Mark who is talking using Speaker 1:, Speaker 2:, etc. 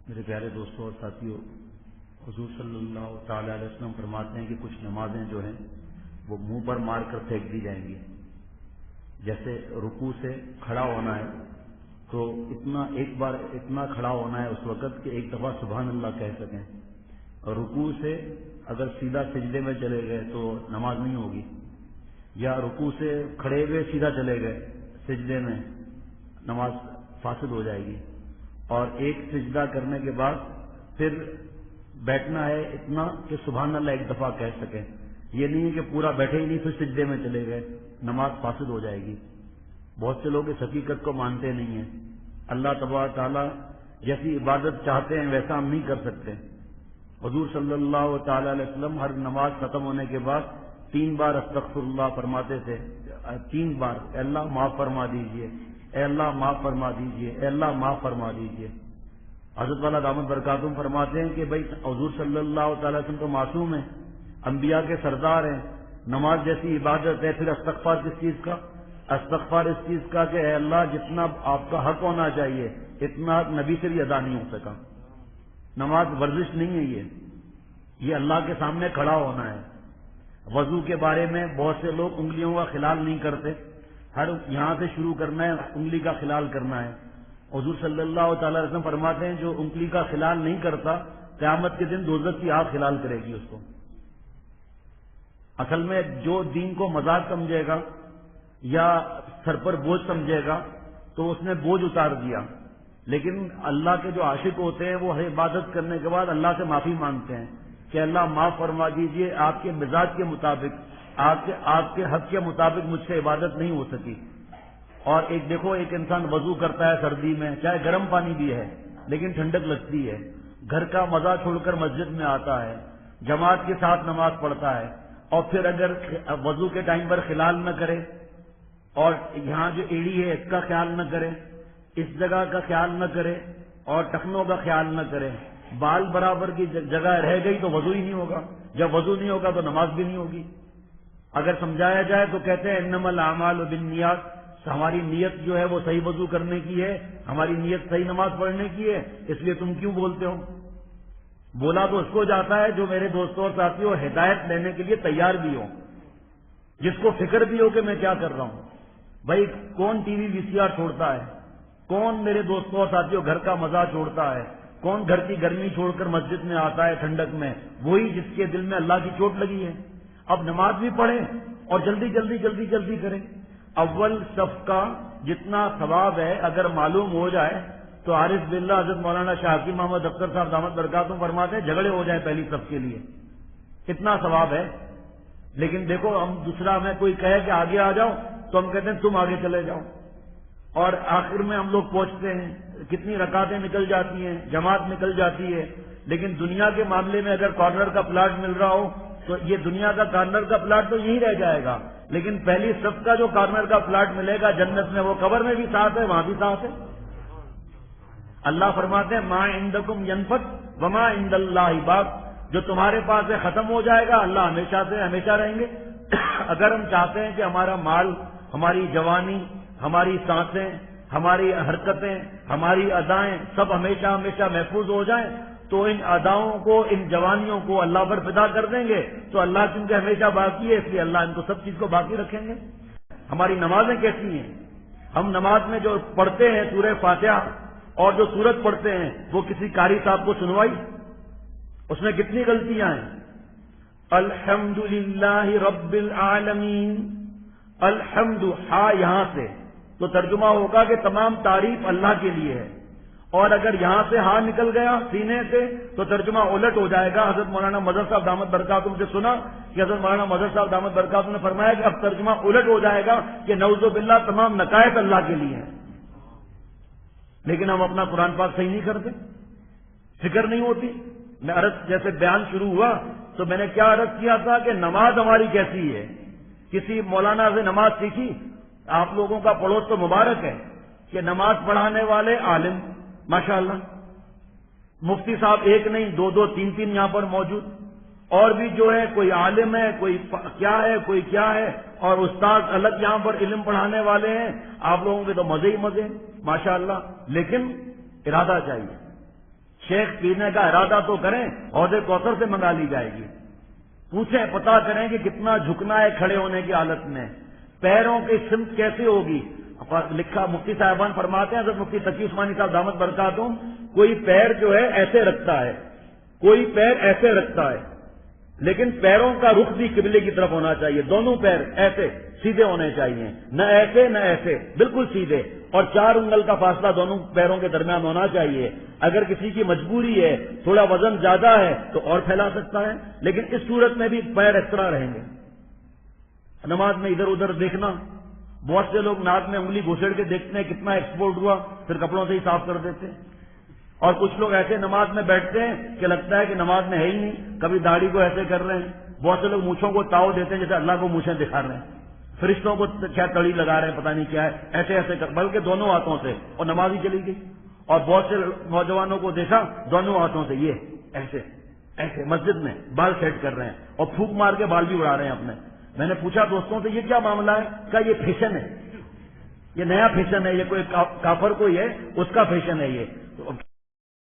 Speaker 1: میرے پیارے دوستوں اور ساتھیوں، حضور صلی اللہ تعالی علیہ وسلم فرماتے ہیں کہ کچھ نمازیں جو ہیں وہ منہ پر مار کر پھینک دی جائیں گی۔ جیسے رکوع سے کھڑا ہونا ہے تو ایک بار اتنا کھڑا ہونا ہے اس وقت کہ ایک دفعہ سبحان اللہ کہہ سکیں، اور رکوع سے اگر سیدھا سجدے میں چلے گئے تو نماز نہیں ہوگی، یا رکوع سے کھڑے ہوئے سیدھا چلے گئے سجدے میں، نماز فاسد ہو جائے گی۔ اور ایک سجدہ کرنے کے بعد پھر بیٹھنا ہے اتنا کہ سبحان اللہ ایک دفعہ کہہ سکیں، یہ نہیں ہے کہ پورا بیٹھے ہی نہیں پھر سجدے میں چلے گئے، نماز فاسد ہو جائے گی۔ بہت سے لوگ اس حقیقت کو مانتے نہیں ہیں۔ اللہ تبارک تعالیٰ جیسی عبادت چاہتے ہیں ویسا ہم نہیں کر سکتے۔ حضور صلی اللہ تعالی علیہ وسلم ہر نماز ختم ہونے کے بعد 3 بار استغفر اللہ فرماتے تھے، 3 بار، اے اللہ معاف فرما دیجئے، اے اللہ معاف فرما دیجئے، اے اللہ معاف فرما دیجئے۔ حضرت والا دامت برکاتہم فرماتے ہیں کہ بھائی حضور صلی اللہ تعالی وسلم تو معصوم ہیں، انبیاء کے سردار ہیں، نماز جیسی عبادت ہے، پھر استغفار کس چیز کا؟ استغفار اس چیز کا کہ اے اللہ جتنا آپ کا حق ہونا چاہیے اتنا حق نبی سے بھی ادا نہیں ہو سکا۔ نماز ورزش نہیں ہے، یہ اللہ کے سامنے کھڑا ہونا ہے۔ وضو کے بارے میں بہت سے لوگ انگلیوں کا خلال نہیں کرتے، ہر یہاں سے شروع کرنا ہے، انگلی کا خلال کرنا ہے۔ حضور صلی اللہ تعالی وسلم فرماتے ہیں جو انگلی کا خلال نہیں کرتا قیامت کے دن دوزخ کی آگ خلال کرے گی اس کو۔ اصل میں جو دین کو مذاق سمجھے گا یا سر پر بوجھ سمجھے گا تو اس نے بوجھ اتار دیا، لیکن اللہ کے جو عاشق ہوتے ہیں وہ عبادت کرنے کے بعد اللہ سے معافی مانگتے ہیں کہ اللہ معاف فرما دیجئے، آپ کے مزاج کے مطابق، آپ کے حق کے مطابق مجھ سے عبادت نہیں ہو سکی۔ اور دیکھو ایک انسان وضو کرتا ہے سردی میں، چاہے گرم پانی بھی ہے لیکن ٹھنڈک لگتی ہے، گھر کا مزہ چھوڑ کر مسجد میں آتا ہے، جماعت کے ساتھ نماز پڑھتا ہے، اور پھر اگر وضو کے ٹائم پر خلال نہ کرے اور یہاں جو ایڑی ہے اس کا خیال نہ کرے، اس جگہ کا خیال نہ کرے اور ٹخنوں کا خیال نہ کرے، بال برابر کی جگہ رہ گئی تو وضو ہی نہیں ہوگا، جب وضو نہیں ہوگا تو نماز بھی نہیں ہوگی۔ اگر سمجھایا جائے تو کہتے ہیں انما الاعمال بالنیات، ہماری نیت جو ہے وہ صحیح وضو کرنے کی ہے، ہماری نیت صحیح نماز پڑھنے کی ہے، اس لیے تم کیوں بولتے ہو؟ بولا تو اس کو جاتا ہے جو میرے دوستوں اور ساتھیوں ہدایت لینے کے لیے تیار بھی ہو، جس کو فکر بھی ہو کہ میں کیا کر رہا ہوں۔ بھائی کون ٹی وی VCR چھوڑتا ہے؟ کون میرے دوستوں اور ساتھیوں گھر کا مزہ چھوڑتا ہے؟ کون گھر کی گرمی چھوڑ کر مسجد میں آتا ہے ٹھنڈک میں؟ وہی جس کے دل میں اللہ کی چوٹ لگی ہے۔ اب نماز بھی پڑھیں اور جلدی جلدی جلدی جلدی کریں۔ اول صف کا جتنا ثواب ہے اگر معلوم ہو جائے تو عارف باللہ حضرت مولانا شاہ حکیم محمد اختر صاحب دامت برکاتہم فرماتے ہیں جھگڑے ہو جائیں پہلی صف کے لیے، اتنا ثواب ہے۔ لیکن دیکھو ہم دوسرا ہمیں کوئی کہے کہ آگے آ جاؤ تو ہم کہتے ہیں تم آگے چلے جاؤ، اور آخر میں ہم لوگ پہنچتے ہیں، کتنی رکعتیں نکل جاتی ہیں، جماعت نکل جاتی ہے۔ لیکن دنیا کے معاملے میں اگر کارنر کا پلاٹ مل رہا ہو تو یہ دنیا کا کارنر کا پلاٹ تو یہیں رہ جائے گا، لیکن پہلی صف کا جو کارنر کا پلاٹ ملے گا جنت میں، وہ قبر میں بھی ساتھ ہے، وہاں بھی ساتھ ہے۔ اللہ فرماتے ہیں ما عندکم ینفد وما عند اللہ باق، جو تمہارے پاس ہے ختم ہو جائے گا، اللہ ہمیشہ سے ہمیشہ رہیں گے۔ اگر ہم چاہتے ہیں کہ ہمارا مال، ہماری جوانی، ہماری سانسیں، ہماری حرکتیں، ہماری ادائیں سب ہمیشہ ہمیشہ محفوظ ہو جائیں تو ان اداؤں کو، ان جوانیوں کو اللہ پر فدا کر دیں گے، تو اللہ چونکہ ہمیشہ باقی ہے اس لیے اللہ ان کو سب چیز کو باقی رکھیں گے۔ ہماری نمازیں کیسی ہیں؟ ہم نماز میں جو پڑھتے ہیں سورہ فاتحہ اور جو سورت پڑھتے ہیں وہ کسی قاری صاحب کو سنوائی؟ اس میں کتنی غلطیاں ہیں۔ الحمدللہ رب العالمین، الحمد ہا یہاں سے تو ترجمہ ہوگا کہ تمام تعریف اللہ کے لیے ہے، اور اگر یہاں سے ہا نکل گیا سینے سے تو ترجمہ الٹ ہو جائے گا۔ حضرت مولانا مظہر صاحب دامت برکاتہم سے سنا کہ حضرت مولانا مظہر صاحب دامت برکاتہم نے فرمایا کہ اب ترجمہ الٹ ہو جائے گا کہ نعوذ باللہ تمام نقائص اللہ کے لیے ہیں۔ لیکن ہم اپنا قرآن پاک صحیح نہیں کرتے، فکر نہیں ہوتی۔ میں عرض جیسے بیان شروع ہوا تو میں نے کیا عرض کیا تھا کہ نماز ہماری کیسی ہے؟ کسی مولانا سے نماز سیکھی؟ آپ لوگوں کا پڑوس تو مبارک ہے کہ نماز پڑھانے والے عالم ماشاءاللہ، مفتی صاحب ایک نہیں، 2 2 3 3 یہاں پر موجود، اور بھی جو ہے کوئی عالم ہے، کوئی کیا ہے، کوئی کیا ہے، اور استاد الگ یہاں پر علم پڑھانے والے ہیں۔ آپ لوگوں کے تو مزے ہی مزے ماشاءاللہ، لیکن ارادہ چاہیے، شیخ پینے کا ارادہ تو کریں، عہدے کوثر سے منگا لی جائے گی۔ پوچھیں، پتا کریں کہ کتنا جھکنا ہے کھڑے ہونے کی حالت میں، پیروں کی سمت کیسے ہوگی۔ لکھا مفتی صاحبان فرماتے ہیں، حضرت مفتی تقی عثمانی صاحب دامت برکاتہم، کوئی پیر جو ہے ایسے رکھتا ہے، کوئی پیر ایسے رکھتا ہے، لیکن پیروں کا رخ بھی قبلے کی طرف ہونا چاہیے، دونوں پیر ایسے سیدھے ہونے چاہیے، نہ ایسے نہ ایسے، بالکل سیدھے، اور 4 انگل کا فاصلہ دونوں پیروں کے درمیان ہونا چاہیے۔ اگر کسی کی مجبوری ہے، تھوڑا وزن زیادہ ہے تو اور پھیلا سکتا ہے، لیکن اس صورت میں بھی پیر اس طرح رہیں گے۔ نماز میں ادھر ادھر دیکھنا، بہت سے لوگ ناک میں انگلی گھسڑ کے دیکھتے ہیں کتنا ایکسپورٹ ہوا، پھر کپڑوں سے ہی صاف کر دیتے ہیں۔ اور کچھ لوگ ایسے نماز میں بیٹھتے ہیں کہ لگتا ہے کہ نماز میں ہے ہی نہیں، کبھی داڑھی کو ایسے کر رہے ہیں، بہت سے لوگ مونچھوں کو تاؤ دیتے ہیں جیسے اللہ کو مونچھیں دکھا رہے ہیں، فرشتوں کو کیا تڑی لگا رہے ہیں پتہ نہیں کیا ہے، ایسے ایسے کر، بلکہ دونوں ہاتھوں سے، اور نماز ہی چلی گئی۔ اور بہت سے نوجوانوں کو دیکھا دونوں ہاتھوں سے یہ ایسے ایسے مسجد میں بال سیٹ کر رہے ہیں اور پھونک مار کے بال بھی اڑا رہے ہیں اپنے۔ میں نے پوچھا دوستوں سے یہ کیا معاملہ ہے؟ کہا یہ فیشن ہے، یہ نیا فیشن ہے، یہ کوئی کافر کوئی ہے اس کا فیشن ہے یہ۔ تو